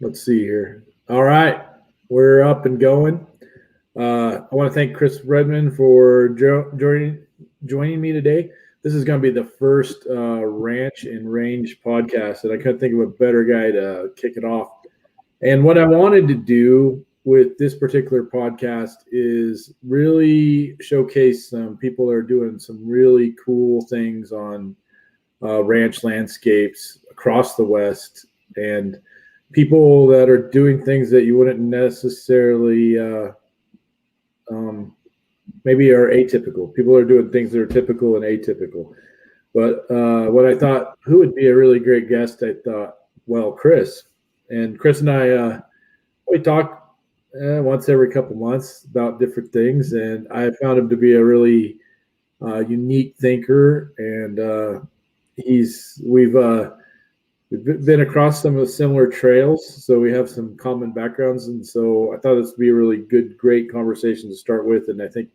Let's see here. All right, we're up and going. I want to thank Chris Redmond for joining me today. This is going to be the first Ranch and Range podcast, and I couldn't think of a better guy to kick it off. And what I wanted to do with this particular podcast is really showcase some people that are doing some really cool things on ranch landscapes across the West, and people that are doing things that you wouldn't necessarily um, maybe are atypical. People are doing things that are typical and atypical. But what I thought, who would be a really great guest? I thought, well, Chris. And Chris and I, we talk once every couple months about different things, and I found him to be a really unique thinker, and we've been across some of the similar trails, so we have some common backgrounds, and so I thought this would be a really good, great conversation to start with, and I think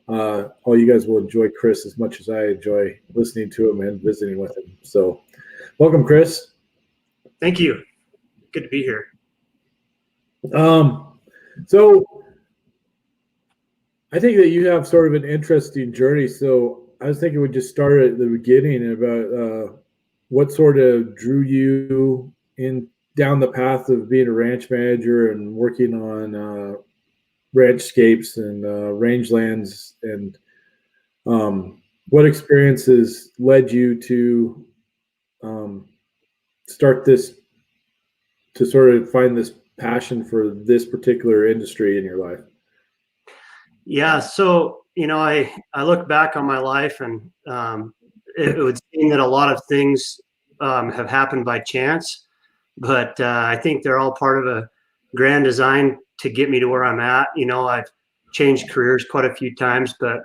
all you guys will enjoy Chris as much as I enjoy listening to him and visiting with him. So, welcome, Chris. Thank you. Good to be here. So I think that you have sort of an interesting journey. So I was thinking we'd just start at the beginning about what sort of drew you in down the path of being a ranch manager and working on ranchscapes and rangelands, and what experiences led you to start this, to sort of find this passion for this particular industry in your life? Yeah. So, I look back on my life, and it would seem that a lot of things have happened by chance, but I think they're all part of a grand design to get me to where I'm at. I've changed careers quite a few times, but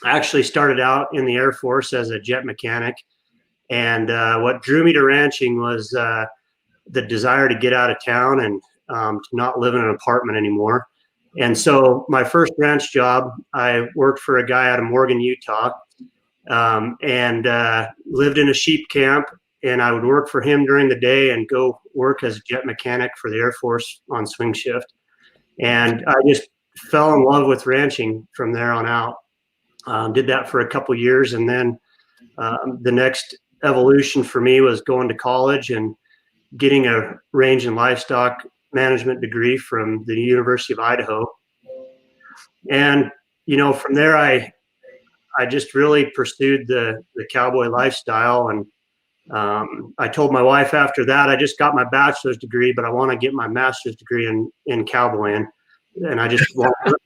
I actually started out in the Air Force as a jet mechanic. And what drew me to ranching was the desire to get out of town and to not live in an apartment anymore. And so my first ranch job, I worked for a guy out of Morgan, Utah, and lived in a sheep camp. And I would work for him during the day and go work as a jet mechanic for the Air Force on swing shift. And I just fell in love with ranching from there on out. Did that for a couple years. And then the next evolution for me was going to college and getting a range and livestock management degree from the University of Idaho. And, from there, I just really pursued the cowboy lifestyle. And I told my wife after that, I just got my bachelor's degree, but I want to get my master's degree in cowboying. And I just want to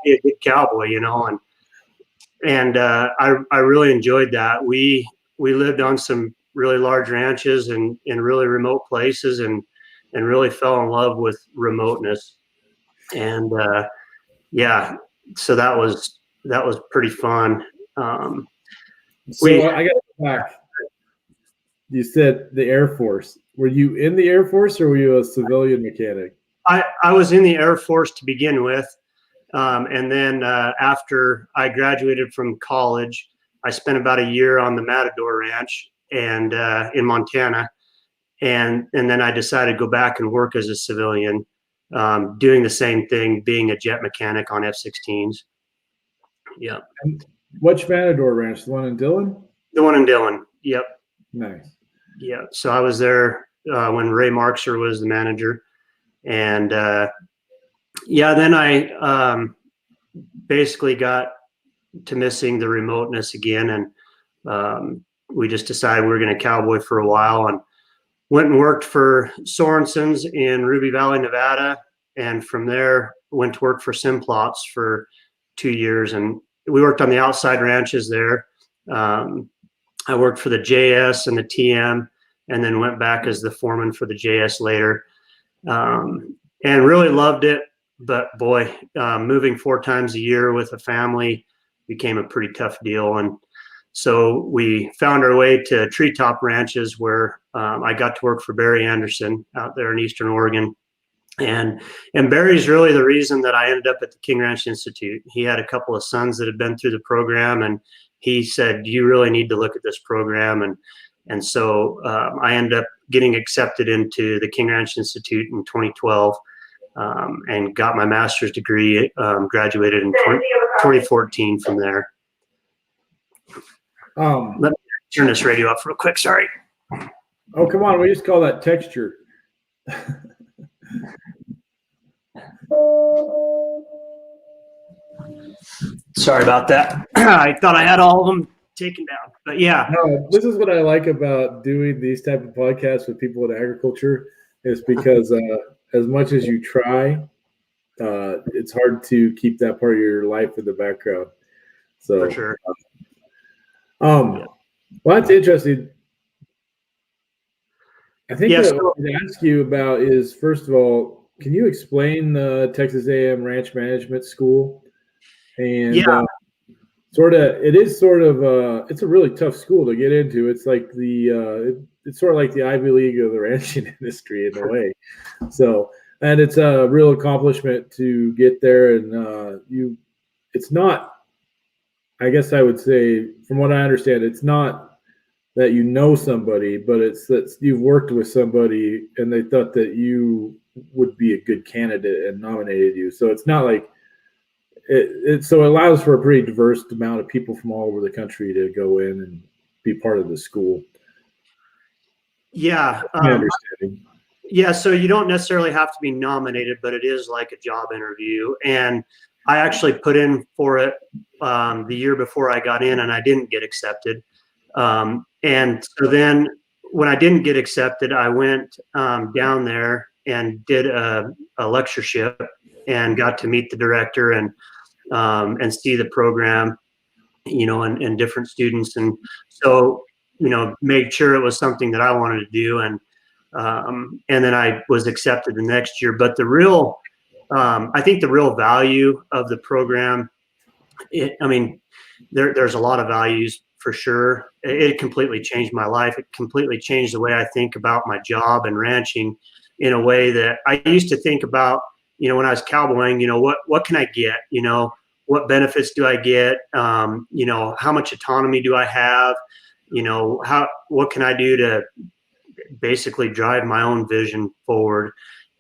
be a good cowboy, and I really enjoyed that. We lived on some really large ranches and in really remote places, and really fell in love with remoteness. And yeah, so that was pretty fun. I got to go back. You said the Air Force. Were you in the Air Force, or were you a civilian mechanic? I was in the Air Force to begin with. And then after I graduated from college, I spent about a year on the Matador Ranch and in Montana. And then I decided to go back and work as a civilian, doing the same thing, being a jet mechanic on F-16s. Yeah. And which Matador Ranch? The one in Dillon? The one in Dillon. Yep. Nice. Yeah. So I was there when Ray Markser was the manager. And then I basically got to missing the remoteness again. And we just decided we were going to cowboy for a while, and went and worked for Sorensen's in Ruby Valley, Nevada. And from there, went to work for Simplots for 2 years. And we worked on the outside ranches there. I worked for the JS and the TM, and then went back as the foreman for the JS later. And really loved it. But boy, moving 4 times a year with a family became a pretty tough deal. And so we found our way to Treetop Ranches, where I got to work for Barry Anderson out there in Eastern Oregon. And Barry's really the reason that I ended up at the King Ranch Institute. He had a couple of sons that had been through the program, and he said, "You really need to look at this program." And And so I ended up getting accepted into the King Ranch Institute in 2012 and got my master's degree, graduated in 2014 from there. Let me turn this radio off real quick. Sorry. Oh, come on. We just call that texture. Sorry about that. I thought I had all of them taken down, but yeah. No, this is what I like about doing these type of podcasts with people in agriculture, is because as much as you try, it's hard to keep that part of your life in the background. So, For sure. Well, that's interesting. I think Yeah, what I wanted to ask you about is, first of all, can you explain the Texas A&M Ranch Management School? And it's a really tough school to get into. It's like it's sort of like the Ivy League of the ranching industry in a way. So, and it's a real accomplishment to get there. And it's not, I guess I would say, from what I understand, it's not that you know somebody, but it's that you've worked with somebody and they thought that you would be a good candidate and nominated you. So it's not like so it allows for a pretty diverse amount of people from all over the country to go in and be part of the school. Yeah. My understanding. Yeah. So you don't necessarily have to be nominated, but it is like a job interview. And I actually put in for it the year before I got in, and I didn't get accepted. And so then when I didn't get accepted, I went down there and did a lectureship and got to meet the director and see the program, and different students. And so, made sure it was something that I wanted to do. And then I was accepted the next year. But I think the real value of the program, there's a lot of values for sure. It completely changed my life. It completely changed the way I think about my job and ranching in a way that I used to think about, when I was cowboying, what can I get? What benefits do I get? How much autonomy do I have? What can I do to basically drive my own vision forward?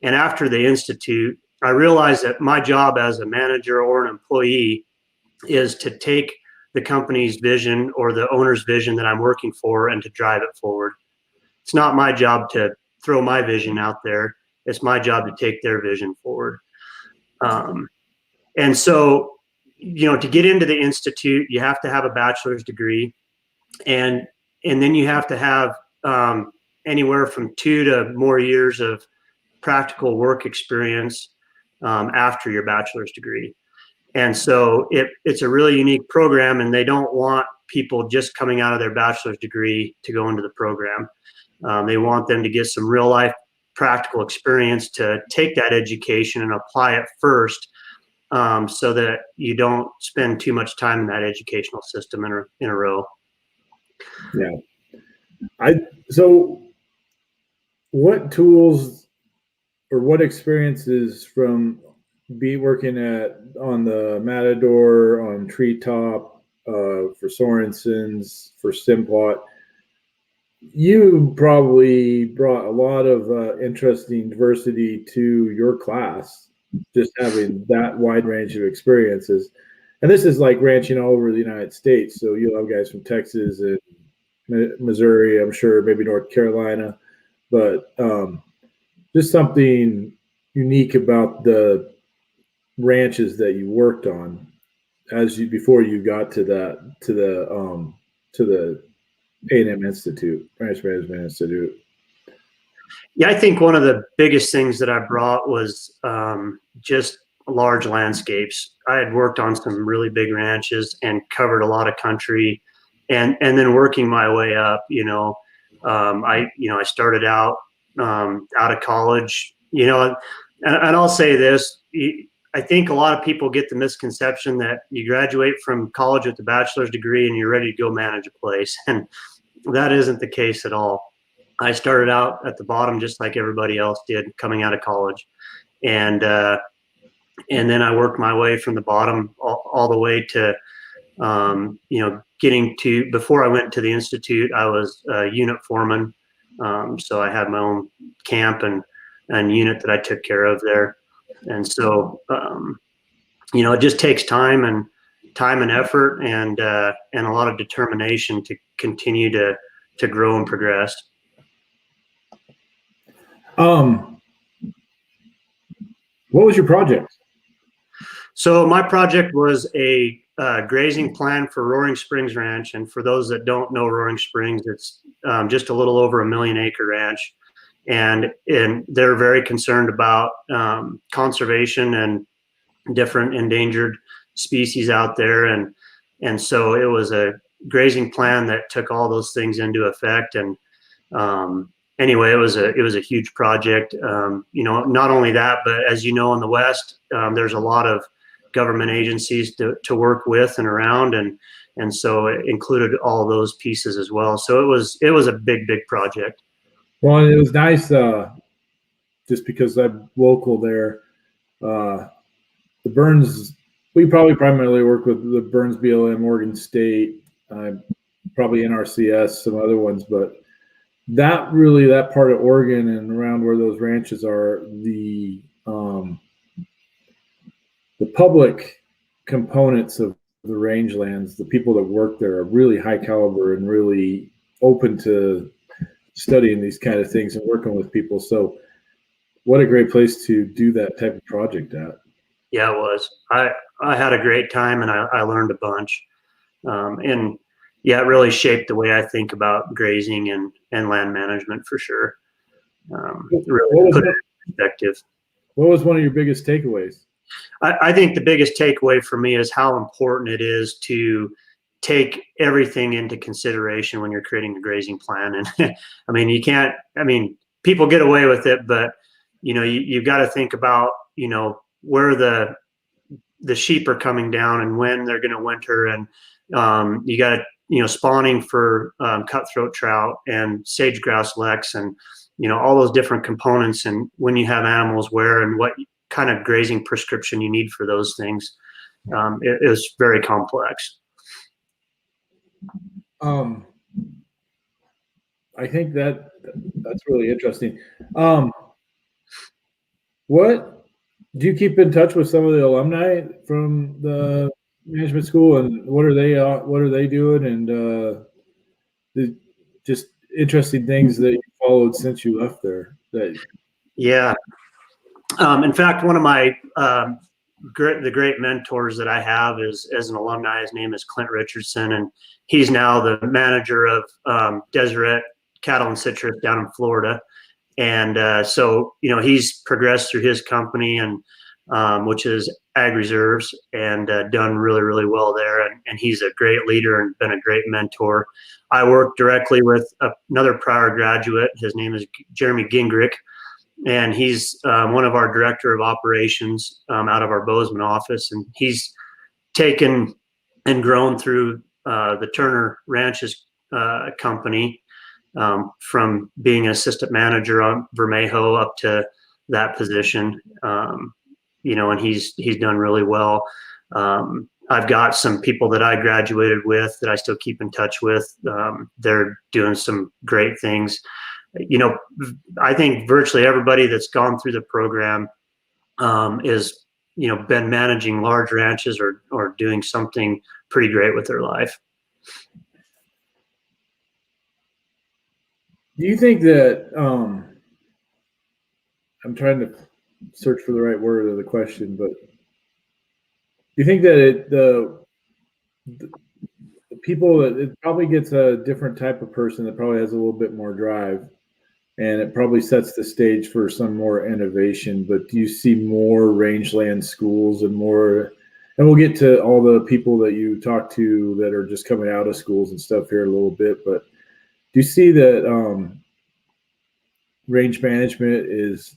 And after the Institute, I realized that my job as a manager or an employee is to take the company's vision or the owner's vision that I'm working for and to drive it forward. It's not my job to throw my vision out there. It's my job to take their vision forward. And so, to get into the Institute, you have to have a bachelor's degree, and then you have to have anywhere from 2 to more years of practical work experience after your bachelor's degree. And so it's a really unique program, and they don't want people just coming out of their bachelor's degree to go into the program. They want them to get some real life practical experience to take that education and apply it first, so that you don't spend too much time in that educational system in a row. Yeah. So what tools or what experiences from working on the Matador, on Treetop, for Sorensen's, for Simplot, you probably brought a lot of interesting diversity to your class, just having that wide range of experiences. And this is like ranching all over the United States. So you'll have guys from Texas and Missouri, I'm sure, maybe North Carolina, but just something unique about the ranches that you worked on before you got to the A&M Institute, Ranch Management Institute. Yeah, I think one of the biggest things that I brought was just large landscapes. I had worked on some really big ranches and covered a lot of country, and then working my way up. I started out of college. And I'll say this. I think a lot of people get the misconception that you graduate from college with a bachelor's degree and you're ready to go manage a place. And that isn't the case at all. I started out at the bottom just like everybody else did coming out of college. And then I worked my way from the bottom all the way to, before I went to the Institute, I was a unit foreman. So I had my own camp and unit that I took care of there. And so, it just takes time and effort and a lot of determination to continue to grow and progress. What was your project? So my project was a grazing plan for Roaring Springs Ranch. And for those that don't know Roaring Springs, it's just a little over 1 million acre ranch. And they're very concerned about conservation and different endangered species out there. And so it was a grazing plan that took all those things into effect. And anyway, it was a huge project. Not only that, but as you know, in the West, there's a lot of government agencies to work with and around, and so it included all those pieces as well. So it was a big project. Well, it was nice, just because I'm local there. The Burns, we probably primarily work with the Burns BLM, Oregon State, probably NRCS, some other ones, but that part of Oregon and around where those ranches are, the public components of the rangelands, the people that work there are really high caliber and really open to studying these kind of things and working with people. So what a great place to do that type of project at. Yeah, it was. I had a great time, and I learned a bunch. And yeah, it really shaped the way I think about grazing and land management for sure. Really put it in perspective. What was one of your biggest takeaways? I think the biggest takeaway for me is how important it is to take everything into consideration when you're creating a grazing plan. And I mean, people get away with it, but you've got to think about, where the sheep are coming down and when they're going to winter. And you got to, spawning for cutthroat trout and sage-grouse leks and, all those different components. And when you have animals where and what kind of grazing prescription you need for those things, it is very complex. I think that's really interesting. What do you keep in touch with some of the alumni from the management school, and what are they doing, and just interesting things that you followed since you left there? Yeah. In fact, one of my the great mentors that I have is as an alumni. His name is Clint Richardson, and he's now the manager of Deseret Cattle and Citrus down in Florida. And so he's progressed through his company, and which is Ag Reserves, and done really well there. And he's a great leader and been a great mentor. I work directly with another prior graduate. His name is Jeremy Gingrich. And he's one of our director of operations out of our Bozeman office. And he's taken and grown through the Turner Ranches company from being an assistant manager on Vermejo up to that position. And he's done really well. I've got some people that I graduated with that I still keep in touch with. They're doing some great things. I think virtually everybody that's gone through the program is, been managing large ranches or doing something pretty great with their life. Do you think that I'm trying to search for the right word of the question, but do you think that the people that it probably gets a different type of person that probably has a little bit more drive, and it probably sets the stage for some more innovation? But do you see more rangeland schools and more, and we'll get to all the people that you talk to that are just coming out of schools and stuff here in a little bit, but do you see that range management is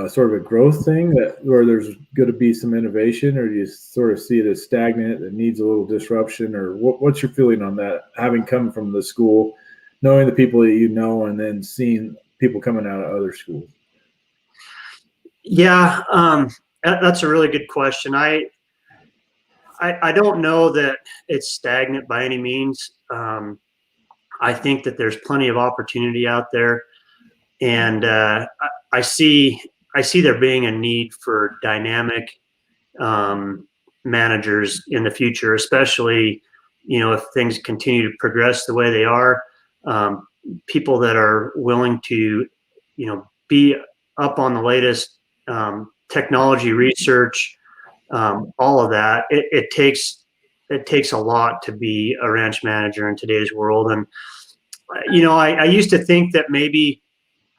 sort of a growth thing where there's going to be some innovation, or do you sort of see it as stagnant that needs a little disruption, or what's your feeling on that, having come from the school, knowing the people that you know, and then seeing people coming out of other schools? Yeah, that's a really good question. I I don't know that it's stagnant by any means. I think that there's plenty of opportunity out there, and I see there being a need for dynamic managers in the future, especially if things continue to progress the way they are. People that are willing to be up on the latest technology research, all of that. It takes a lot to be a ranch manager in today's world. And I used to think that maybe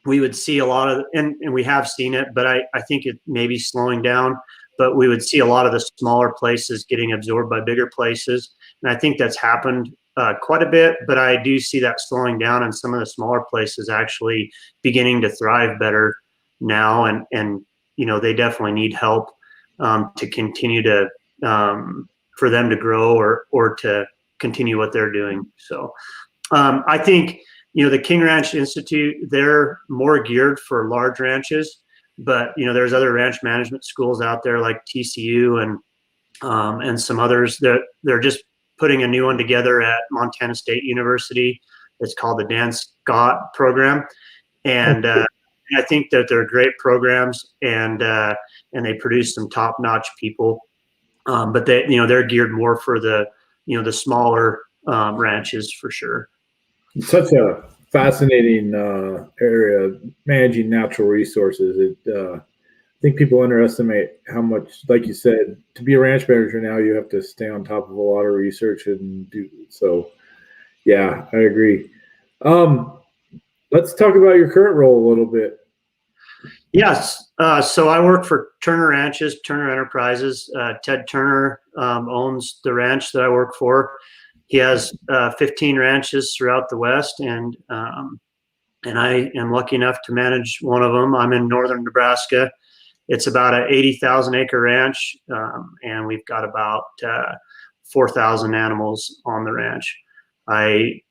we would see a lot of, and we have seen it, but I think it may be slowing down, but we would see a lot of the smaller places getting absorbed by bigger places. And I think that's happened quite a bit, but I do see that slowing down, and some of the smaller places actually beginning to thrive better now. And they definitely need help to continue to, for them to grow or to continue what they're doing. So I think, the King Ranch Institute, they're more geared for large ranches, but there's other ranch management schools out there like TCU and some others that they're just putting a new one together at Montana State University. It's called the Dan Scott program, and I think that they're great programs, and they produce some top-notch people. But they're geared more for the the smaller ranches for sure. Such a fascinating area, managing natural resources. I think people underestimate how much, like you said, to be a ranch manager now, you have to stay on top of a lot of research and do so. Yeah, I agree. Let's talk about your current role a little bit. Yes. So I work for Turner Ranches, Turner Enterprises. Ted Turner owns the ranch that I work for. He has 15 ranches throughout the West, and I am lucky enough to manage one of them. I'm in northern Nebraska. It's about an 80,000 acre ranch, and we've got about 4,000 animals on the ranch. I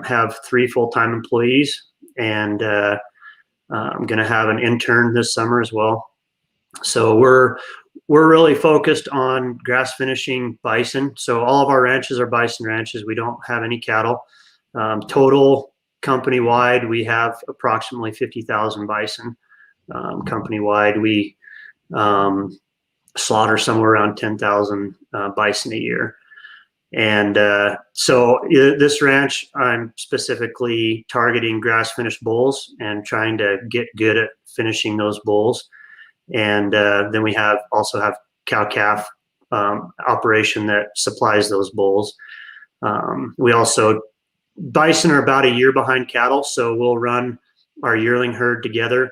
have 3 full-time employees, and I'm going to have an intern this summer as well. So we're really focused on grass finishing bison. So all of our ranches are bison ranches. We don't have any cattle. Total company-wide, we have approximately 50,000 bison. Company-wide, we slaughter somewhere around 10,000 bison a year. And so this ranch, I'm specifically targeting grass finished bulls and trying to get good at finishing those bulls. And then we also have cow-calf operation that supplies those bulls. Bison are about a year behind cattle, so we'll run our yearling herd together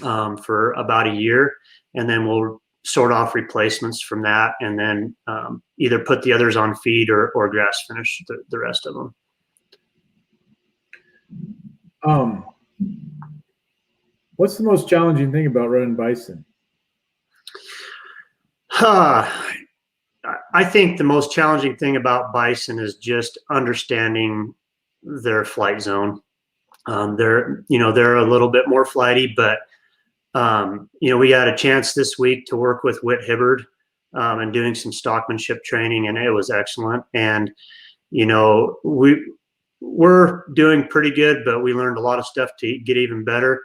for about a year, and then we'll sort off replacements from that, and then either put the others on feed or grass finish the rest of them. What's the most challenging thing about running bison? I think the most challenging thing about bison is just understanding their flight zone. They're a little bit more flighty, but we had a chance this week to work with Whit Hibbard and doing some stockmanship training, and it was excellent. And we're doing pretty good, but we learned a lot of stuff to get even better.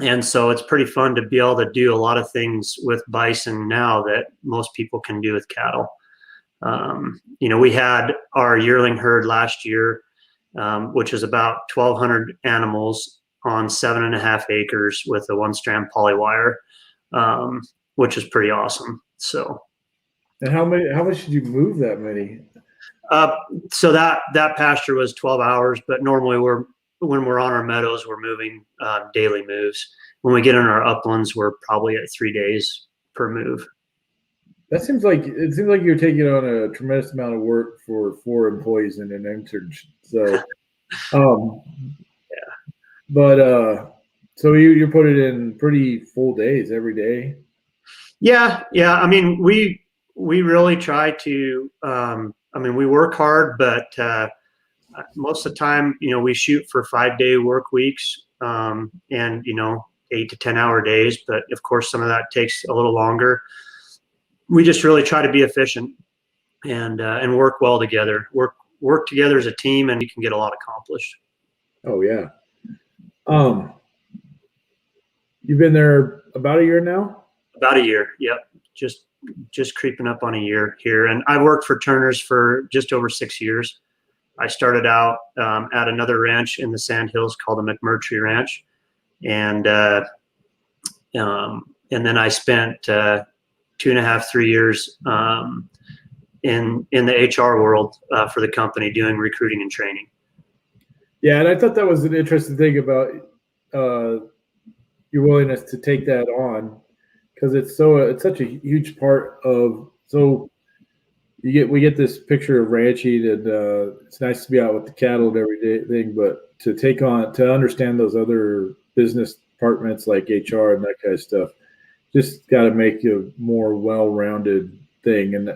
And so it's pretty fun to be able to do a lot of things with bison now that most people can do with cattle. We had our yearling herd last year, which is about 1,200 animals on 7.5 acres with a 1-strand polywire, which is pretty awesome. So, and how much did you move that many? So that pasture was 12 hours, but normally when we're on our meadows, we're moving daily moves. When we get in our uplands, we're probably at 3 days per move. It seems like you're taking on a tremendous amount of work for 4 employees and an intern. So, yeah. But so you put it in pretty full days every day. Yeah. I mean, we really try to. We work hard, but most of the time, we shoot for 5-day work weeks, and 8 to 10 hour days. But of course, some of that takes a little longer. We just really try to be efficient. and work well together. Work together as a team, and you can get a lot accomplished. Oh yeah. You've been there about a year now? About a year. Yep. Just creeping up on a year here. And I worked for Turner's for just over 6 years. I started out at another ranch in the Sand Hills called the McMurtry Ranch. And then I spent 2.5, 3 years in the HR world for the company doing recruiting and training. Yeah, and I thought that was an interesting thing about your willingness to take that on, because it's such a huge part of, so we get this picture of ranching, and it's nice to be out with the cattle and everything, but to understand those other business departments like HR and that kind of stuff, just got to make a more well-rounded thing. And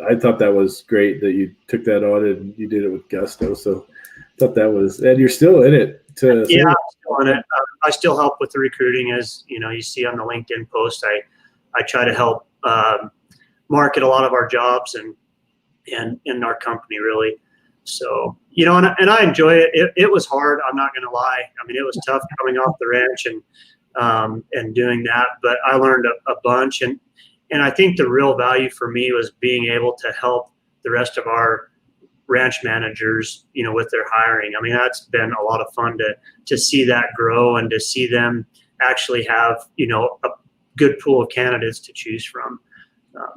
I thought that was great that you took that on and you did it with gusto. So I thought that was, and you're still in it. I'm still in it. I still help with the recruiting, as you see on the LinkedIn post. I try to help market a lot of our jobs and in our company, really. So, and I enjoy it. It was hard. I'm not going to lie. I mean, it was tough coming off the ranch and doing that, but I learned a bunch. And I think the real value for me was being able to help the rest of our ranch managers, with their hiring. I mean, that's been a lot of fun to see that grow and to see them actually have, a good pool of candidates to choose from.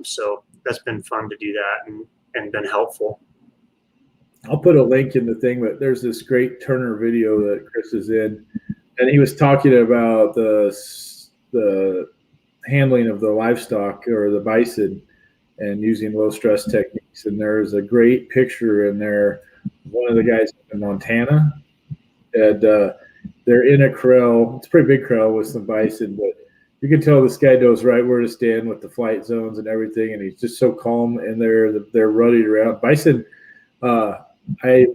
So that's been fun to do that and been helpful. I'll put a link in the thing, but there's this great Turner video that Chris is in, and he was talking about the handling of the livestock or the bison and using low stress techniques. And there's a great picture in there. One of the guys in Montana, and they're in a corral. It's a pretty big corral with some bison, but you can tell this guy knows right where to stand with the flight zones and everything. And he's just so calm, and they're running around. Bison, I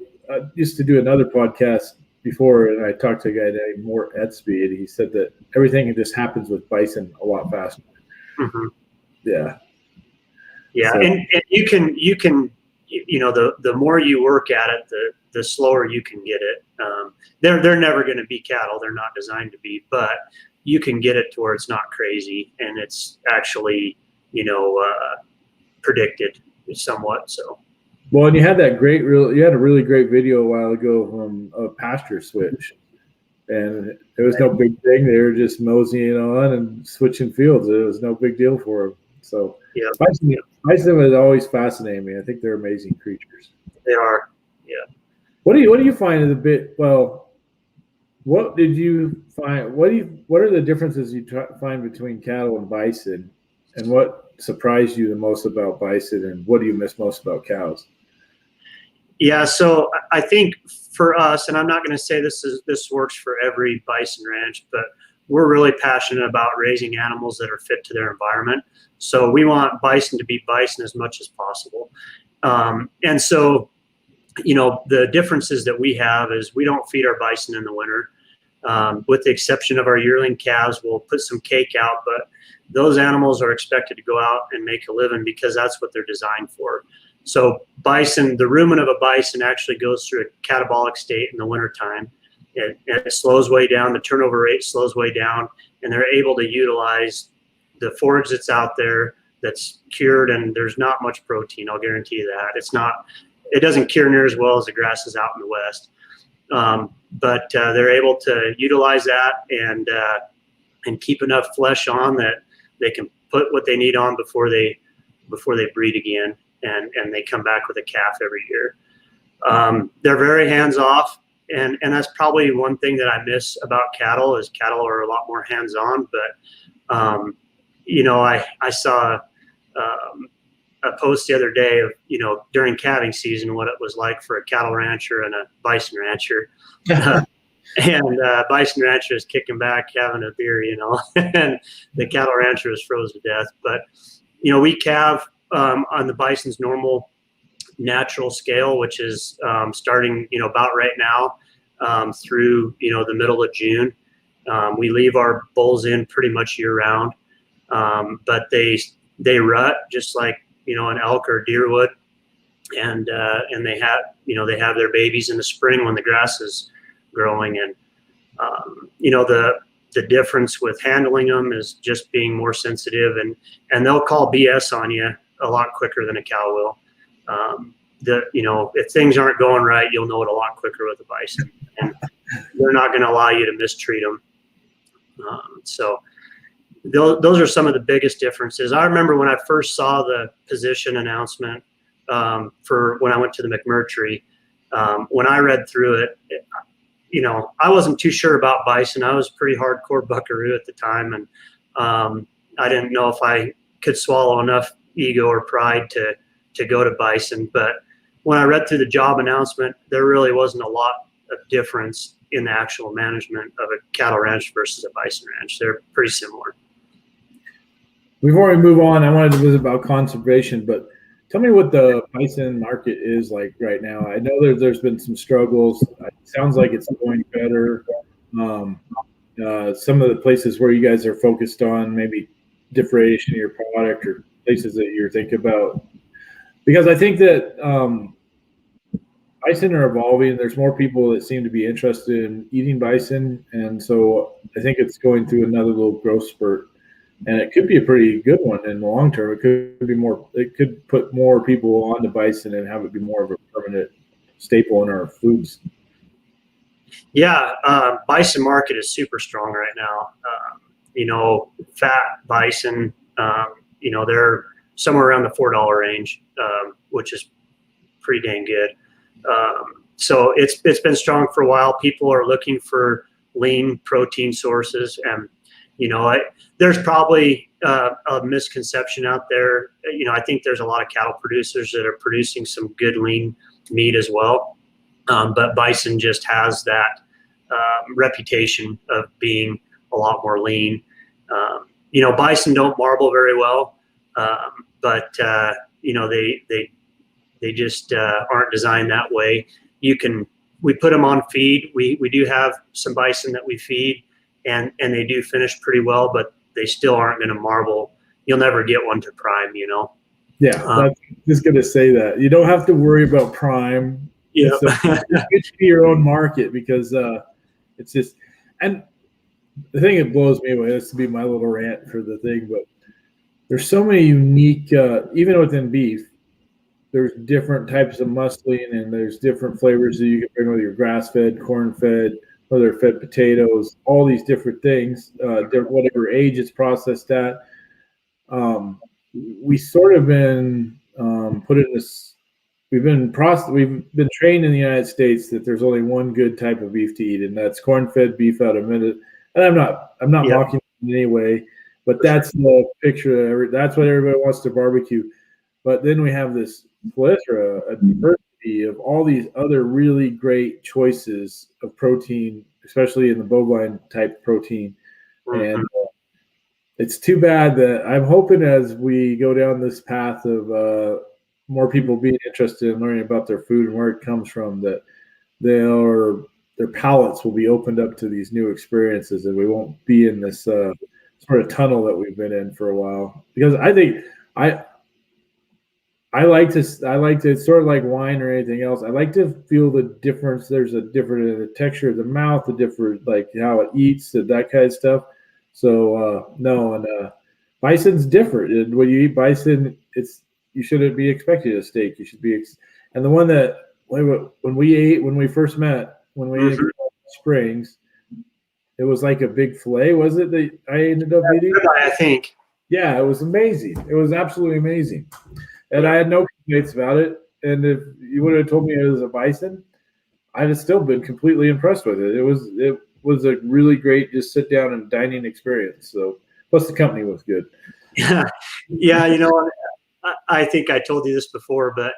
used to do another podcast before, and I talked to a guy named Mort Edsby, and he said that everything just happens with bison a lot faster. Mm-hmm. Yeah. Yeah. So, and you can, the more you work at it, the slower you can get it. They're never going to be cattle. They're not designed to be, but you can get it to where it's not crazy and it's actually, predicted somewhat. So. Well, and you had a really great video a while ago from a pasture switch, and it was no big thing. They were just moseying on and switching fields. It was no big deal for them. So yeah, bison has always fascinated me. I think they're amazing creatures. They are. Yeah. What do you find is a bit, well, what did you find? What are the differences you find between cattle and bison, and what surprised you the most about bison, and what do you miss most about cows? Yeah, so I think for us, and I'm not going to say this works for every bison ranch, but we're really passionate about raising animals that are fit to their environment. So we want bison to be bison as much as possible. And so, the differences that we have is we don't feed our bison in the winter. With the exception of our yearling calves, we'll put some cake out, but those animals are expected to go out and make a living because that's what they're designed for. So bison, the rumen of a bison actually goes through a catabolic state in the wintertime. It slows way down, the turnover rate slows way down, and they're able to utilize the forage that's out there that's cured, and there's not much protein, I'll guarantee you that. It doesn't cure near as well as the grasses out in the West. But they're able to utilize that and keep enough flesh on that they can put what they need on before they breed again. And they come back with a calf every year. They're very hands-off, and that's probably one thing that I miss about cattle is cattle are a lot more hands-on. But I saw a post the other day of during calving season what it was like for a cattle rancher and a bison rancher, and bison rancher is kicking back having a beer, and the cattle rancher is froze to death. But we calve on the bison's normal natural scale, which is starting, about right now through, the middle of June. We leave our bulls in pretty much year round, but they rut just like an elk or deer would, and they have their babies in the spring when the grass is growing, and the difference with handling them is just being more sensitive, and they'll call BS on you a lot quicker than a cow will. If things aren't going right, you'll know it a lot quicker with a bison, and they're not going to allow you to mistreat them. So those are some of the biggest differences. I remember when I first saw the position announcement for when I went to the McMurtry. When I read through it, I wasn't too sure about bison. I was pretty hardcore buckaroo at the time, and I didn't know if I could swallow enough ego or pride to go to bison. But when I read through the job announcement, there really wasn't a lot of difference in the actual management of a cattle ranch versus a bison ranch. They're pretty similar. Before we move on, I wanted to visit about conservation, but tell me what the bison market is like right now. I know there's been some struggles. It sounds like it's going better. Some of the places where you guys are focused on maybe differentiation of your product or places that you're thinking about. Because I think that bison are evolving. There's more people that seem to be interested in eating bison. And so I think it's going through another little growth spurt. And it could be a pretty good one in the long term. It could put more people on the bison and have it be more of a permanent staple in our foods. Yeah, bison market is super strong right now. Fat bison, they're somewhere around the $4 range, which is pretty dang good. So it's been strong for a while. People are looking for lean protein sources, and there's probably a misconception out there. I think there's a lot of cattle producers that are producing some good lean meat as well. But bison just has that reputation of being a lot more lean. Bison don't marble very well, but they just aren't designed that way. We put them on feed. We do have some bison that we feed, and they do finish pretty well, but they still aren't going to marble. You'll never get one to prime, Yeah, I'm just going to say that. You don't have to worry about prime. Yeah. It's to your own market, because it's just – and the thing that blows me away, this to be my little rant for the thing, but there's so many unique even within beef, there's different types of muscling, and there's different flavors that you can bring, whether you're grass-fed, corn-fed, whether they're fed potatoes, all these different things, whatever age it's processed at. We sort of been put in this. We've been trained in the United States that there's only one good type of beef to eat, and that's corn-fed beef out of minute. And I'm not mocking it in any way, but that's the picture. That's what everybody wants to barbecue. But then we have this plethora, a diversity of all these other really great choices of protein, especially in the bovine type protein. Mm-hmm. And it's too bad that I'm hoping as we go down this path of more people being interested in learning about their food and where it comes from, that their palates will be opened up to these new experiences, and we won't be in this sort of tunnel that we've been in for a while. Because I think I like to sort of like wine or anything else. I like to feel the difference. There's a different in the texture of the mouth, the different, like how it eats, that kind of stuff. So bison's different. And when you eat bison, you shouldn't be expecting a steak. You should be, and the one that when we first met, when we ate Springs, it was like a big fillet. Was it that I ended up eating? I think. Yeah, it was amazing. It was absolutely amazing. And I had no complaints about it. And if you would have told me it was a bison, I'd have still been completely impressed with it. It was a really great just sit down and dining experience. So plus the company was good. Yeah. I think I told you this before, but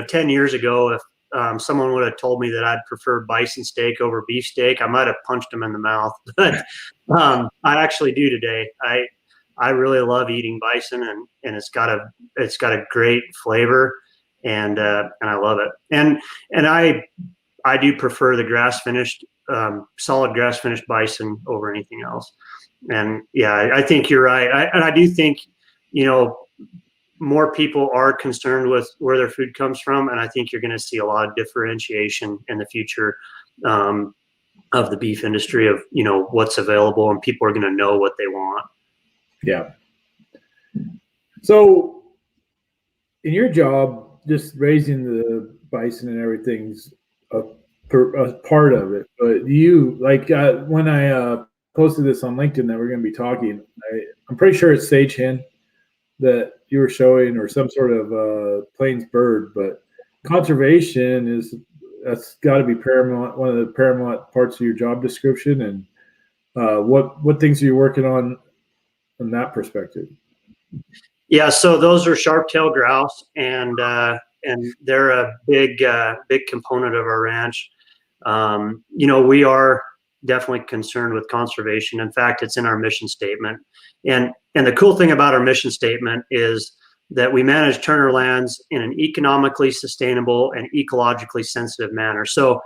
10 years ago, if someone would have told me that I'd prefer bison steak over beef steak, I might have punched them in the mouth. But I actually do today. I really love eating bison, and it's got a great flavor, and I love it. And I do prefer the grass finished, solid grass finished bison over anything else. And yeah, I think you're right. I do think, more people are concerned with where their food comes from, and I think you're going to see a lot of differentiation in the future of the beef industry, of what's available, and people are going to know what they want. Yeah. So in your job, just raising the bison and everything's a part of it. But you, like, when I posted this on LinkedIn that we're going to be talking, I'm pretty sure it's sage hen that you were showing, or some sort of plains bird. But conservation that's got to be paramount, one of the paramount parts of your job description. And what things are you working on from that perspective? Yeah, so those are sharp-tailed grouse, and they're a big component of our ranch. We are definitely concerned with conservation. In fact, it's in our mission statement. And the cool thing about our mission statement is that we manage Turner lands in an economically sustainable and ecologically sensitive manner. So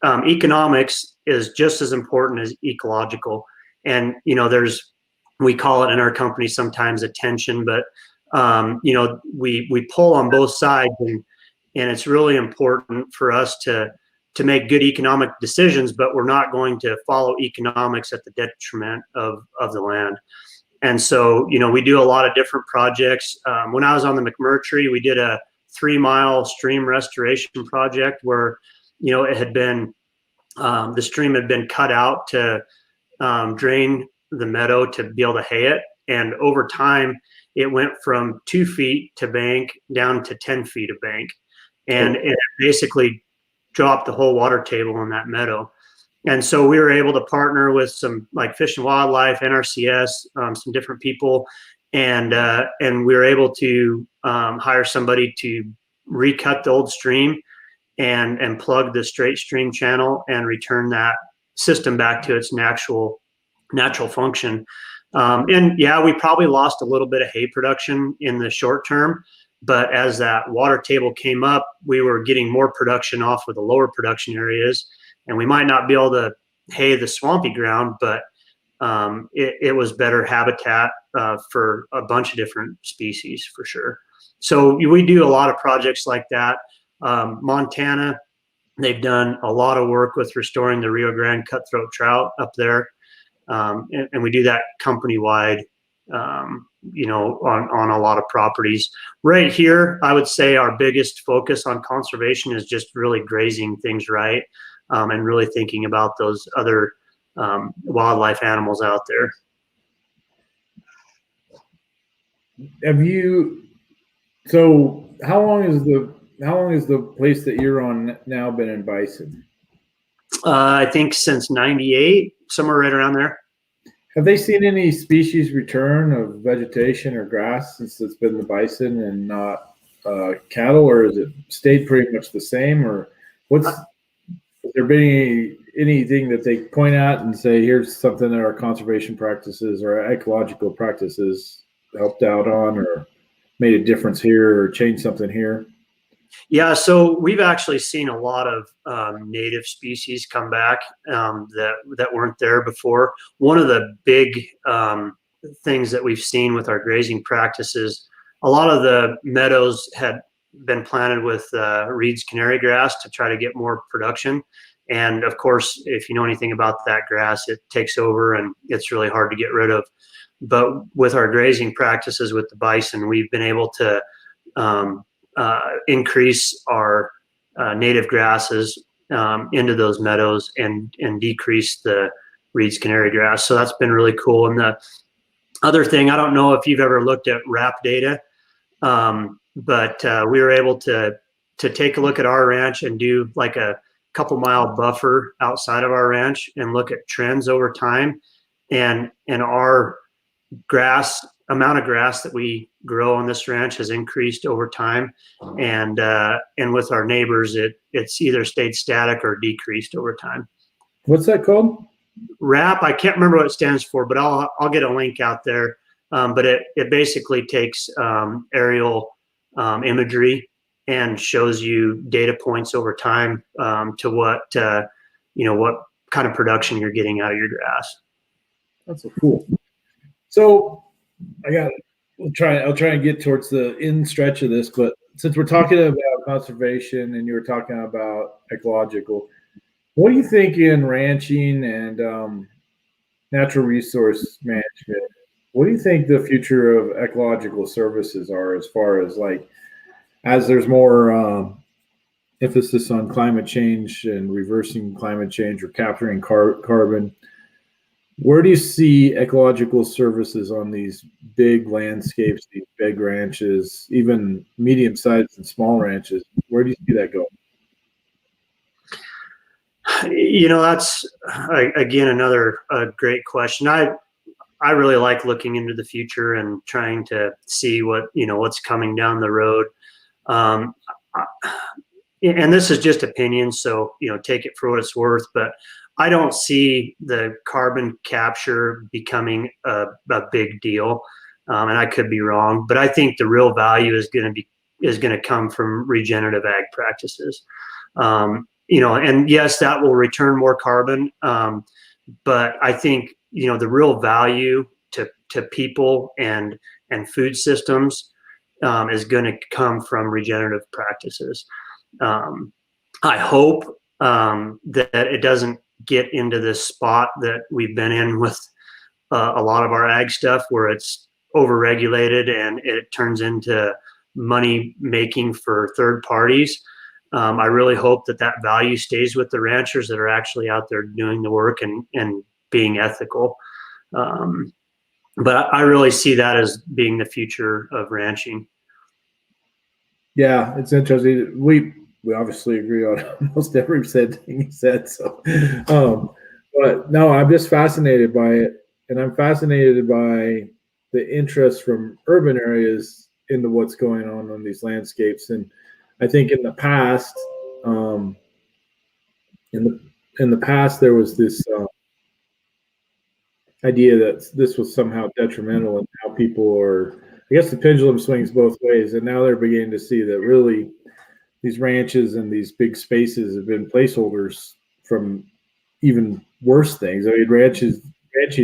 economics is just as important as ecological. And we call it in our company sometimes attention, but we pull on both sides, and it's really important for us to make good economic decisions, but we're not going to follow economics at the detriment of the land. And so, we do a lot of different projects. When I was on the McMurtry, we did a 3-mile stream restoration project where, it had been, the stream had been cut out to drain the meadow to be able to hay it. And over time, it went from 2 feet to bank down to 10 feet of bank. And it basically dropped the whole water table in that meadow. And so we were able to partner with some, like, Fish and Wildlife, NRCS, some different people, and we were able to hire somebody to recut the old stream and plug the straight stream channel and return that system back to its natural function. And yeah, we probably lost a little bit of hay production in the short term, but as that water table came up, we were getting more production off of the lower production areas. And we might not be able to hay the swampy ground, but it was better habitat for a bunch of different species, for sure. So we do a lot of projects like that. Montana, they've done a lot of work with restoring the Rio Grande cutthroat trout up there. And we do that company-wide, on a lot of properties. Right here, I would say our biggest focus on conservation is just really grazing things right, and really thinking about those other wildlife animals out there. So how long is the place that you're on now been in bison? I think since '98, somewhere right around there. Have they seen any species return of vegetation or grass since it's been the bison and not cattle, or has it stayed pretty much the same? Or has there been anything that they point out and say, here's something that our conservation practices or ecological practices helped out on, or made a difference here, or changed something here? Yeah, so we've actually seen a lot of native species come back that weren't there before. One of the big things that we've seen with our grazing practices, a lot of the meadows had been planted with Reed's canary grass to try to get more production. And of course, if you know anything about that grass, it takes over and it's really hard to get rid of. But with our grazing practices with the bison, we've been able to increase our native grasses into those meadows and decrease the Reed's canary grass. So that's been really cool. And the other thing, I don't know if you've ever looked at RAP data, but we were able to take a look at our ranch and do like a couple-mile buffer outside of our ranch and look at trends over time. And our amount of grass that we grow on this ranch has increased over time, and with our neighbors, it's either stayed static or decreased over time. What's that called? RAP. I can't remember what it stands for, but I'll get a link out there. But it basically takes aerial imagery and shows you data points over time to what kind of production you're getting out of your grass. That's so cool. So I got I'll try and get towards the end stretch of this, but since we're talking about conservation and you were talking about ecological, what do you think in ranching and natural resource management? What do you think the future of ecological services are, as far as like as there's more emphasis on climate change and reversing climate change or capturing carbon? Where do you see ecological services on these big landscapes, these big ranches, even medium-sized and small ranches? Where do you see that going? That's again another great question. I really like looking into the future and trying to see what's coming down the road. Um, and this is just opinion, so take it for what it's worth. But I don't see the carbon capture becoming a big deal, and I could be wrong. But I think the real value is going to come from regenerative ag practices. And yes, that will return more carbon, but I think the real value to people and food systems is going to come from regenerative practices. I hope that it doesn't get into this spot that we've been in with a lot of our ag stuff, where it's overregulated and it turns into money making for third parties. I really hope that value stays with the ranchers that are actually out there doing the work and being ethical. But I really see that as being the future of ranching. Yeah, it's interesting. We obviously agree on almost every thing he said. So, but no, I'm just fascinated by it, and I'm fascinated by the interest from urban areas into what's going on these landscapes. And I think in the past, um, in the past, there was this idea that this was somehow detrimental, and how people are. I guess the pendulum swings both ways, and now they're beginning to see that really these ranches and these big spaces have been placeholders from even worse things. I mean, ranching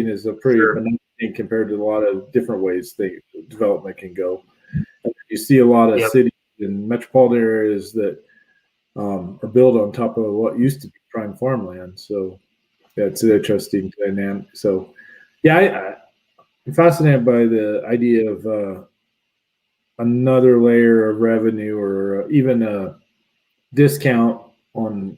is a pretty benign thing compared to a lot of different ways development can go. And you see a lot of cities and metropolitan areas that are built on top of what used to be prime farmland. So that's an interesting dynamic. So yeah, I'm fascinated by the idea of another layer of revenue, or even a discount on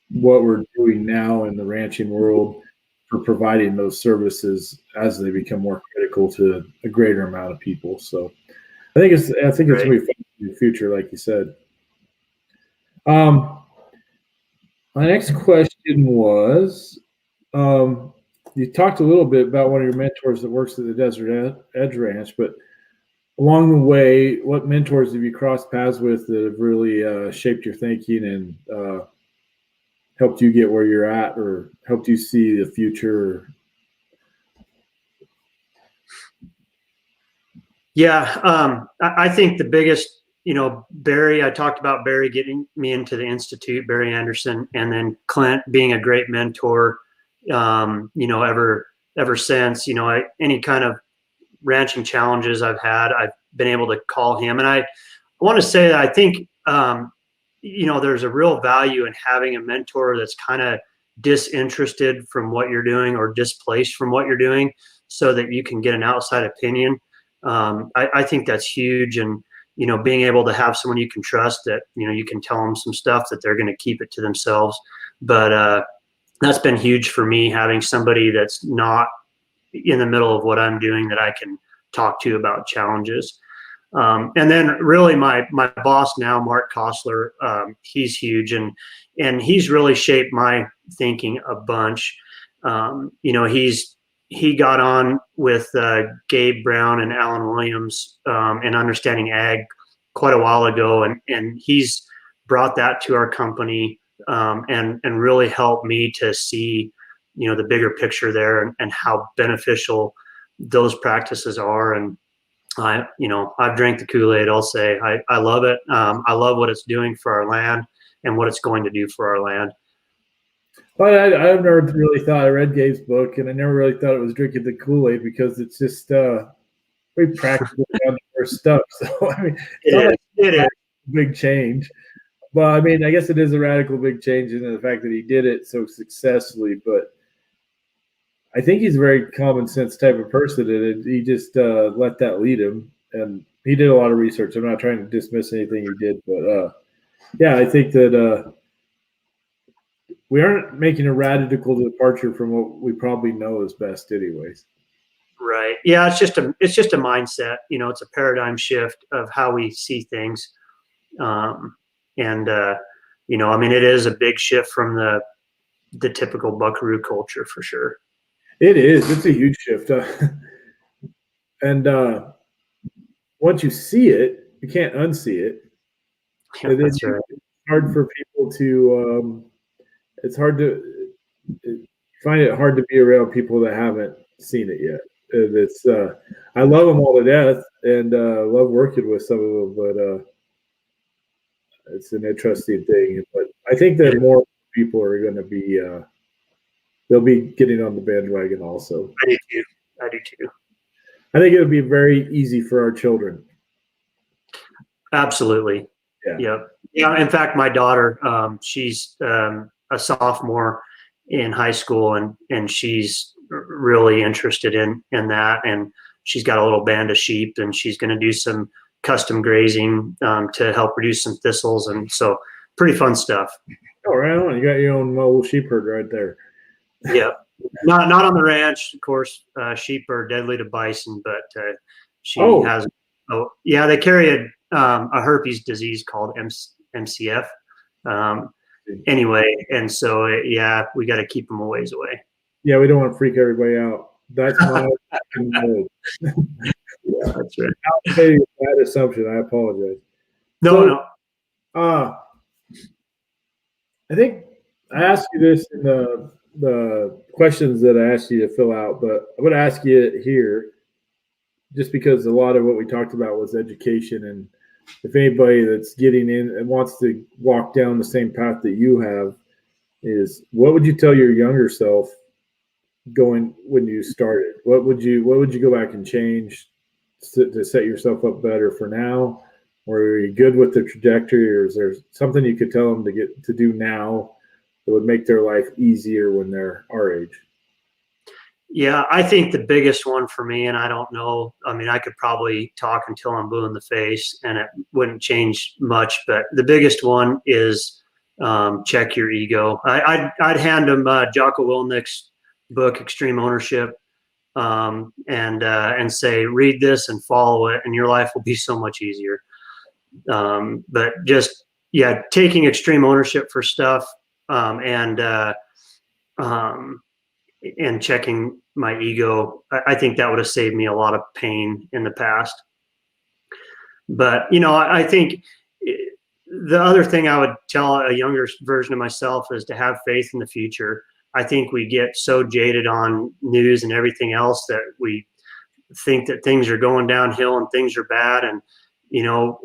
what we're doing now in the ranching world for providing those services as they become more critical to a greater amount of people. So I think it's going to be fun in the future, like you said. My next question was, you talked a little bit about one of your mentors that works at the Desert Edge Ranch, but along the way, what mentors have you crossed paths with that have really shaped your thinking and helped you get where you're at, or helped you see the future? Yeah, I think the biggest, Barry, I talked about Barry getting me into the Institute, Barry Anderson, and then Clint being a great mentor, ever since, any kind of ranching challenges I've had, I've been able to call him. And I want to say that I think, there's a real value in having a mentor that's kind of disinterested from what you're doing or displaced from what you're doing, so that you can get an outside opinion. I think that's huge. And, being able to have someone you can trust, that, you can tell them some stuff that they're going to keep it to themselves. But that's been huge for me, having somebody that's not in the middle of what I'm doing that I can talk to about challenges. And then really my boss now, Mark Kostler, he's huge, and he's really shaped my thinking a bunch. He got on with Gabe Brown and Alan Williams in Understanding Ag quite a while ago, and he's brought that to our company, and really helped me to see the bigger picture there, and how beneficial those practices are. And I've drank the Kool-Aid. I'll say I love it. I love what it's doing for our land and what it's going to do for our land. Well, I've never really thought. I read Gabe's book, and I never really thought it was drinking the Kool-Aid, because it's just pretty practical down to earth stuff. So I mean, it's not like It is. a big change. Well, I mean, I guess it is a radical big change in the fact that he did it so successfully, but I think he's a very common sense type of person, and he just let that lead him. And he did a lot of research. I'm not trying to dismiss anything he did, but yeah, I think that we aren't making a radical departure from what we probably know is best, anyways. Right. Yeah, it's just a mindset. You know, it's a paradigm shift of how we see things. You know, I mean, it is a big shift from the typical buckaroo culture for sure. It is. It's a huge shift. And once you see it, you can't unsee it. Yeah, that's right. It's hard for people to, it's hard to find it hard to be around people that haven't seen it yet. And it's, I love them all to death and love working with some of them, but it's an interesting thing. But I think that more people are going to be, they'll be getting on the bandwagon also. I do too. I think it would be very easy for our children. Absolutely. Yeah. Yep. Yeah. In fact, my daughter, she's a sophomore in high school, and she's really interested in that. And she's got a little band of sheep, and she's going to do some custom grazing to help reduce some thistles. And so pretty fun stuff. Oh, right on. You got your own mobile sheep herd right there. Yeah. Not on the ranch, of course. Sheep are deadly to bison, but she has. Oh, yeah, they carry a herpes disease called MCF. Anyway, and so yeah, we got to keep them a ways away. Yeah, we don't want to freak everybody out. That's my yeah, that's right. Bad assumption. I apologize. No. I think I asked you this in the questions that I asked you to fill out, but I'm going to ask you it here just because a lot of what we talked about was education. And if anybody that's getting in and wants to walk down the same path that you have, is what would you tell your younger self going when you started? What would you go back and change to set yourself up better for now? Or are you good with the trajectory, or is there something you could tell them to get to do now that would make their life easier when they're our age? Yeah, I think the biggest one for me, and I don't know, I mean, I could probably talk until I'm blue in the face and it wouldn't change much, but the biggest one is check your ego. I'd hand them Jocko Willnick's book, Extreme Ownership, and say, read this and follow it, and your life will be so much easier. But just, yeah, taking extreme ownership for stuff, and checking my ego. I think that would have saved me a lot of pain in the past. But, you know, I think the other thing I would tell a younger version of myself is to have faith in the future. I think we get so jaded on news and everything else that we think that things are going downhill and things are bad. And, you know,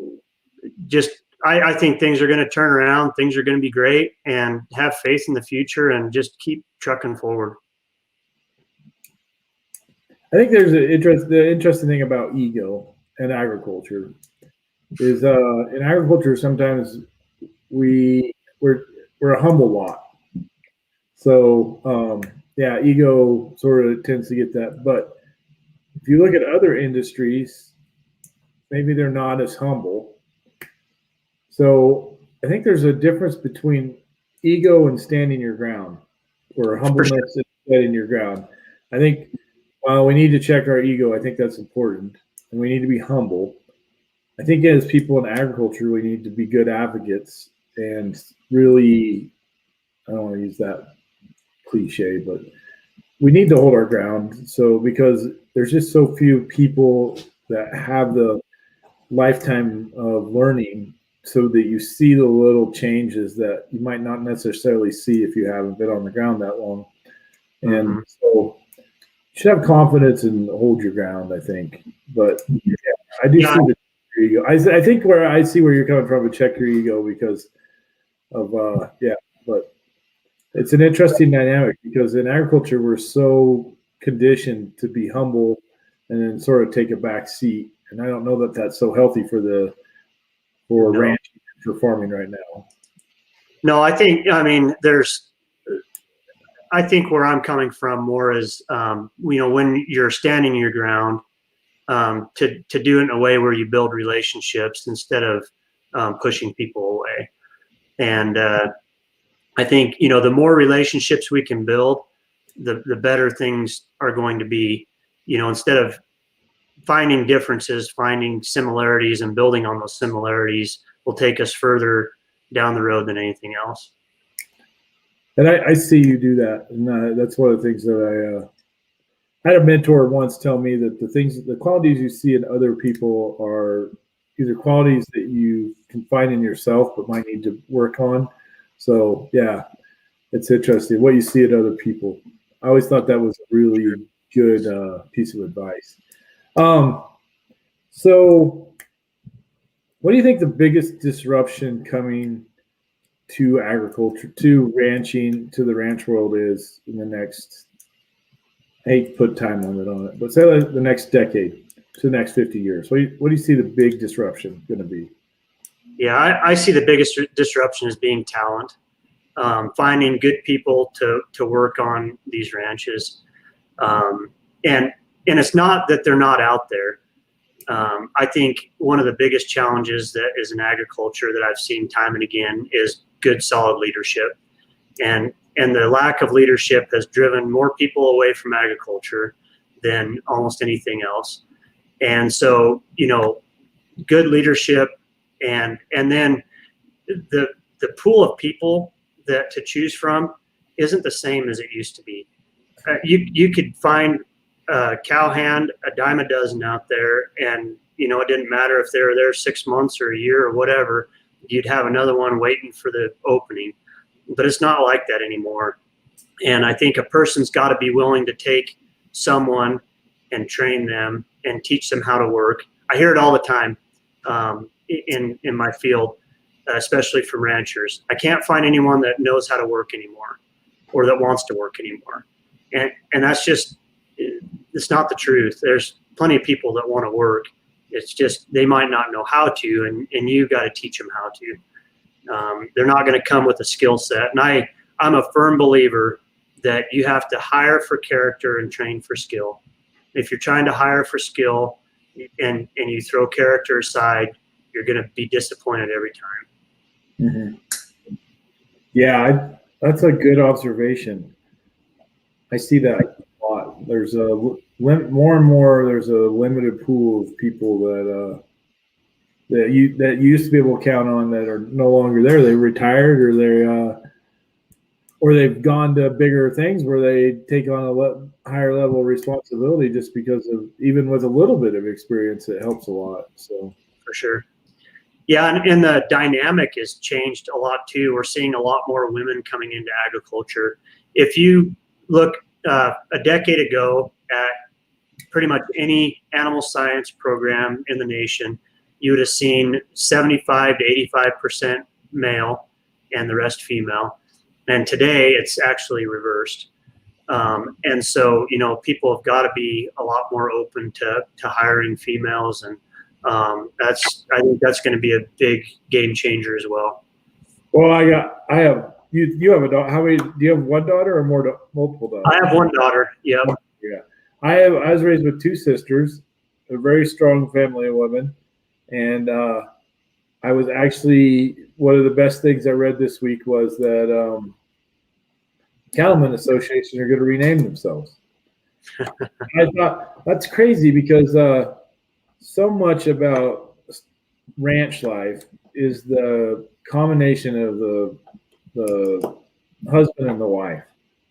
just, I think things are going to turn around. Things are going to be great, and have faith in the future and just keep trucking forward. I think there's the interesting thing about ego and agriculture is in agriculture sometimes we're a humble lot. So yeah, ego sort of tends to get that. But if you look at other industries, maybe they're not as humble. So I think there's a difference between ego and standing your ground, or humbleness and standing your ground. I think while we need to check our ego, I think that's important, and we need to be humble. I think as people in agriculture, we need to be good advocates and really, I don't want to use that cliche, but we need to hold our ground. So because there's just so few people that have the lifetime of learning, so that you see the little changes that you might not necessarily see if you haven't been on the ground that long. And so you should have confidence and hold your ground, I think. But yeah, I do see the ego. I think where I see where you're coming from with check your ego because of but it's an interesting dynamic because in agriculture we're so conditioned to be humble and then sort of take a back seat. And I don't know that that's so healthy for ranching, for farming right now. No, I think, I mean, I think where I'm coming from more is, when you're standing your ground, to do it in a way where you build relationships instead of pushing people away. And I think, the more relationships we can build, the better things are going to be, instead of finding differences, finding similarities and building on those similarities will take us further down the road than anything else. And I see you do that. And that's one of the things that I had a mentor once tell me that the qualities you see in other people are either qualities that you can find in yourself but might need to work on. So yeah, it's interesting what you see in other people. I always thought that was a really good piece of advice. So what do you think the biggest disruption coming to agriculture, to ranching, to the ranch world is in the next, I hate to put time limit on it, but say like the next decade to the next 50 years? What do you see the big disruption going to be? Yeah, I see the biggest disruption as being talent, finding good people to work on these ranches. And it's not that they're not out there. I think one of the biggest challenges that is in agriculture that I've seen time and again is good, solid leadership. And the lack of leadership has driven more people away from agriculture than almost anything else. And so, good leadership and then the pool of people that to choose from isn't the same as it used to be. You could find a cowhand a dime a dozen out there, and it didn't matter if they were there 6 months or a year or whatever, you'd have another one waiting for the opening. But it's not like that anymore. And I think a person's got to be willing to take someone and train them and teach them how to work. I hear it all the time in my field, especially from ranchers. I can't find anyone that knows how to work anymore or that wants to work anymore. And that's just, it's not the truth. There's plenty of people that want to work. It's just they might not know how to, and you got to teach them how to. They're not going to come with a skill set. And I'm a firm believer that you have to hire for character and train for skill. If you're trying to hire for skill and you throw character aside, you're going to be disappointed every time. Mm-hmm. Yeah, that's a good observation. I see that a lot. There's more and more. There's a limited pool of people that you used to be able to count on that are no longer there. They retired, or they've gone to bigger things where they take on a higher level of responsibility just because of, even with a little bit of experience, it helps a lot. So for sure. Yeah, and the dynamic has changed a lot too. We're seeing a lot more women coming into agriculture. If you look a decade ago at pretty much any animal science program in the nation, you would have seen 75 to 85% male and the rest female. And today it's actually reversed. And so, people have got to be a lot more open to hiring females. And I think that's going to be a big game changer as well. Well, you have a daughter. How many, do you have one daughter or multiple daughters? I have one daughter. Yeah. Yeah. I was raised with two sisters, a very strong family of women. And I was actually, one of the best things I read this week was that Cattlemen Association are going to rename themselves. I thought that's crazy because so much about ranch life is the combination of the husband and the wife.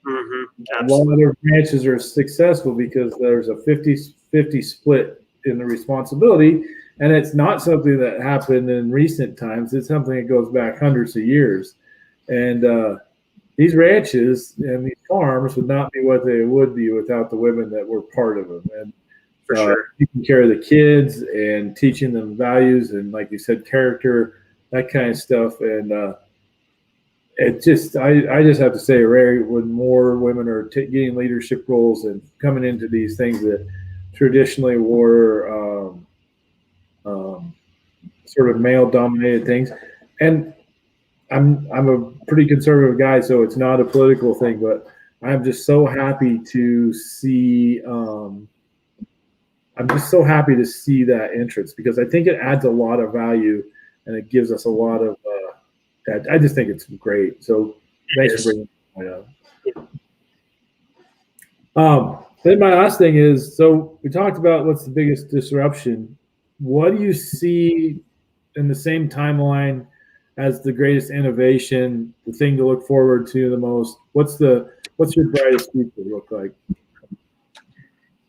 Mm-hmm. A lot of ranches are successful because there's a 50-50 split in the responsibility, and it's not something that happened in recent times. It's something that goes back hundreds of years. And these ranches and these farms would not be what they would be without the women that were part of them. And for sure, taking care of the kids and teaching them values and, like you said, character, that kind of stuff. And it just, I just have to say, Ray, when more women are getting leadership roles and coming into these things, that traditionally were sort of male dominated things. And I'm a pretty conservative guy, so it's not a political thing, but I'm just so happy to see I'm just so happy to see that entrance because I think it adds a lot of value and it gives us a lot of I just think it's great. So thanks for bringing it up. Then my last thing is, so we talked about what's the biggest disruption. What do you see in the same timeline as the greatest innovation, the thing to look forward to the most? What's your brightest future look like?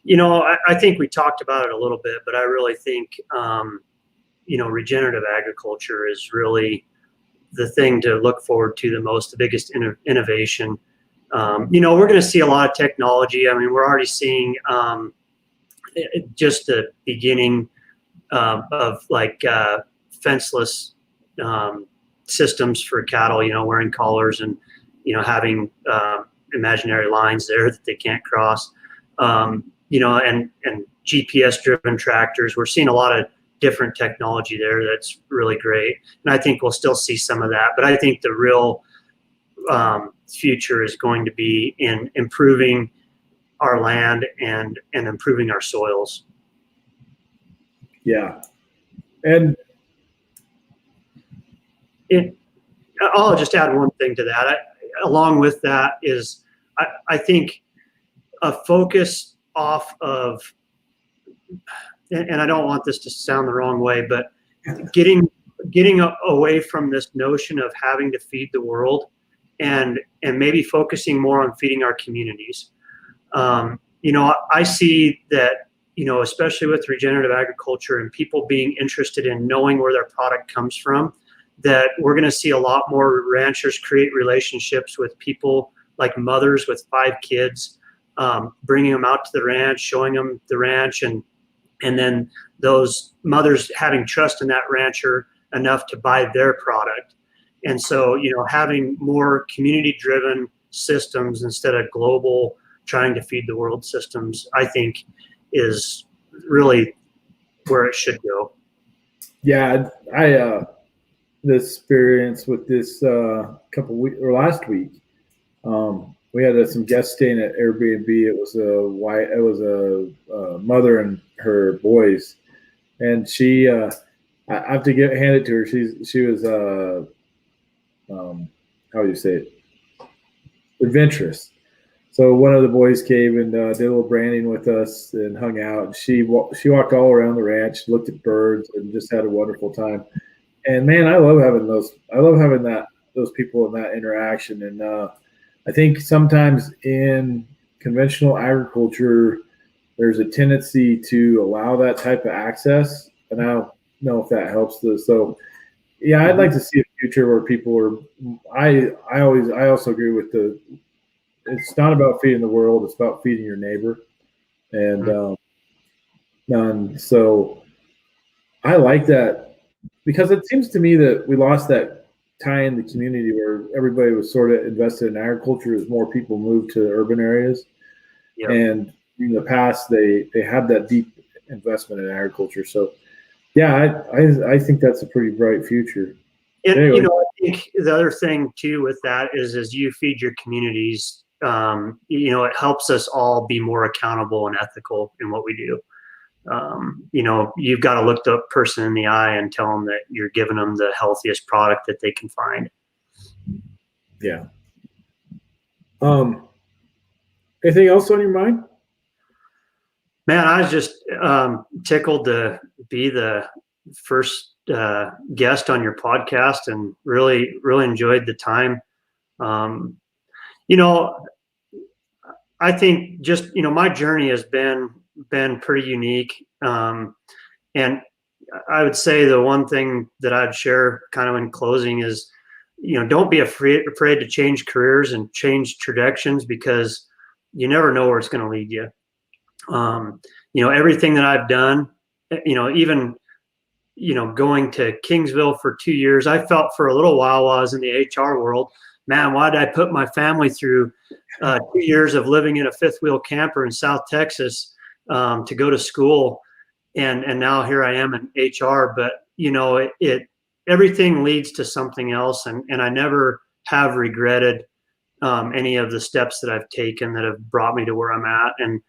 I think we talked about it a little bit, but I really think, regenerative agriculture is really the thing to look forward to the most, the biggest innovation. We're going to see a lot of technology. I mean, we're already seeing just the beginning of like fenceless systems for cattle, wearing collars and, having imaginary lines there that they can't cross, and GPS driven tractors. We're seeing a lot of different technology there that's really great. And I think we'll still see some of that, but I think the real future is going to be in improving our land and improving our soils. Yeah. And I'll just add one thing to that. Along with that is I think a focus off of, and I don't want this to sound the wrong way, but getting away from this notion of having to feed the world and maybe focusing more on feeding our communities. I see that, especially with regenerative agriculture and people being interested in knowing where their product comes from, that we're going to see a lot more ranchers create relationships with people like mothers with 5 kids, bringing them out to the ranch, showing them the ranch, and then those mothers having trust in that rancher enough to buy their product. And so, having more community-driven systems instead of global trying to feed the world systems, I think is really where it should go. Yeah, I the experience with this couple weeks or last week. We had some guests staying at Airbnb. It was a mother and her boys, and she I have to hand it to her. She was how do you say it? Adventurous. So one of the boys came and did a little branding with us and hung out. And she walked all around the ranch, looked at birds, and just had a wonderful time. And man, I love having those. I love having those people in that interaction. And I think sometimes in conventional agriculture, there's a tendency to allow that type of access. And I don't know if that helps. So, yeah, I'd like to see a future where people are. I also agree with it's not about feeding the world; it's about feeding your neighbor. And so I like that. Because it seems to me that we lost that tie in the community where everybody was sort of invested in agriculture as more people moved to urban areas. Yep. And in the past, they had that deep investment in agriculture. So, yeah, I think that's a pretty bright future. And, anyway. I think the other thing, too, with that is as you feed your communities, it helps us all be more accountable and ethical in what we do. You've got to look the person in the eye and tell them that you're giving them the healthiest product that they can find. Yeah. Anything else on your mind? Man, I was just tickled to be the first guest on your podcast and really, really enjoyed the time. I think just, my journey has been pretty unique. And I would say the one thing that I'd share kind of in closing is, don't be afraid to change careers and change trajectories because you never know where it's going to lead you. Everything that I've done, even, going to Kingsville for 2 years, I felt for a little while I was in the HR world, man, why did I put my family through 2 years of living in a fifth wheel camper in South Texas? to go to school, and now here I am in HR. But everything leads to something else, and I never have regretted any of the steps that I've taken that have brought me to where I'm at, and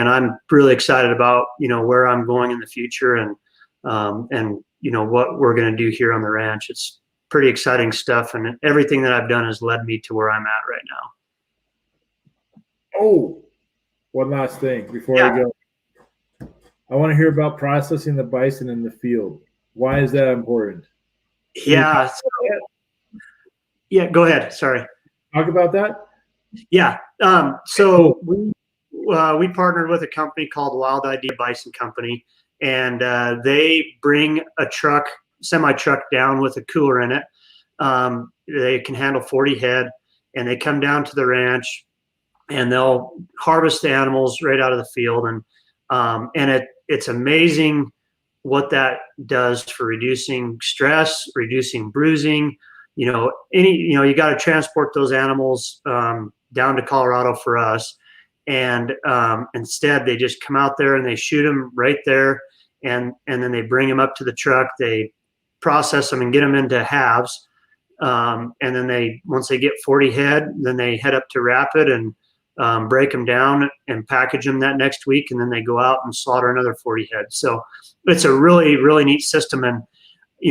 I'm really excited about where I'm going in the future, and what we're going to do here on the ranch. It's pretty exciting stuff, and everything that I've done has led me to where I'm at right now. Oh, one last thing before we go. I want to hear about processing the bison in the field. Why is that important? Yeah. Go ahead. Sorry. Talk about that. Yeah. So we partnered with a company called Wild Idea Bison Company, and they bring a semi truck down with a cooler in it. They can handle 40 head, and they come down to the ranch, and they'll harvest the animals right out of the field, and it's amazing what that does for reducing stress, reducing bruising. You got to transport those animals down to Colorado for us, and instead they just come out there and they shoot them right there, and then they bring them up to the truck. They process them and get them into halves, and then once they get 40 head, then they head up to Rapid and break them down and package them that next week, and then they go out and slaughter another 40 head. So it's a really, really neat system. And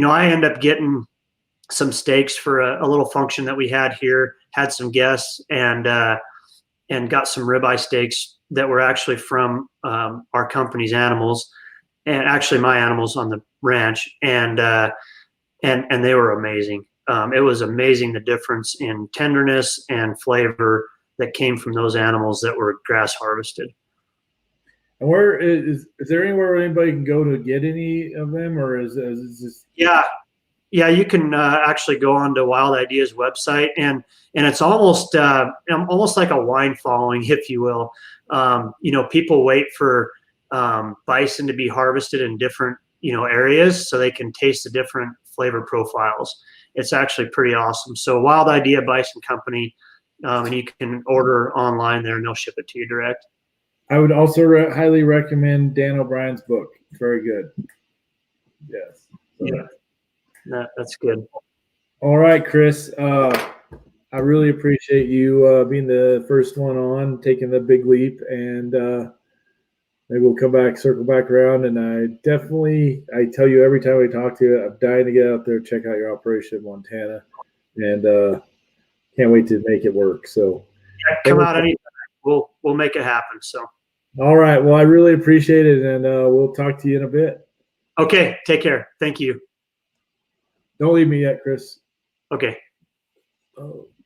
I end up getting some steaks for a little function that we had here, had some guests, and got some ribeye steaks that were actually from our company's animals, and actually my animals on the ranch, and they were amazing. It was amazing, the difference in tenderness and flavor that came from those animals that were grass harvested. And where is there anywhere where anybody can go to get any of them, or is this? Yeah, you can actually go on to Wild Ideas website, and it's almost like a wine following, if you will. People wait for bison to be harvested in different areas so they can taste the different flavor profiles. It's actually pretty awesome. So Wild Idea Bison Company, and you can order online there, and they'll ship it to you direct. I would also highly recommend Dan O'Brien's book. Very good. Yes. So. Yeah. That's good. All right, Chris. I really appreciate you being the first one on, taking the big leap, and maybe we'll circle back around. And I tell you every time we talk to you, I'm dying to get out there, check out your operation in Montana, and can't wait to make it work. So come out anytime. We'll make it happen. So. All right. Well, I really appreciate it, and we'll talk to you in a bit. Okay. Take care. Thank you. Don't leave me yet, Chris. Okay. Oh.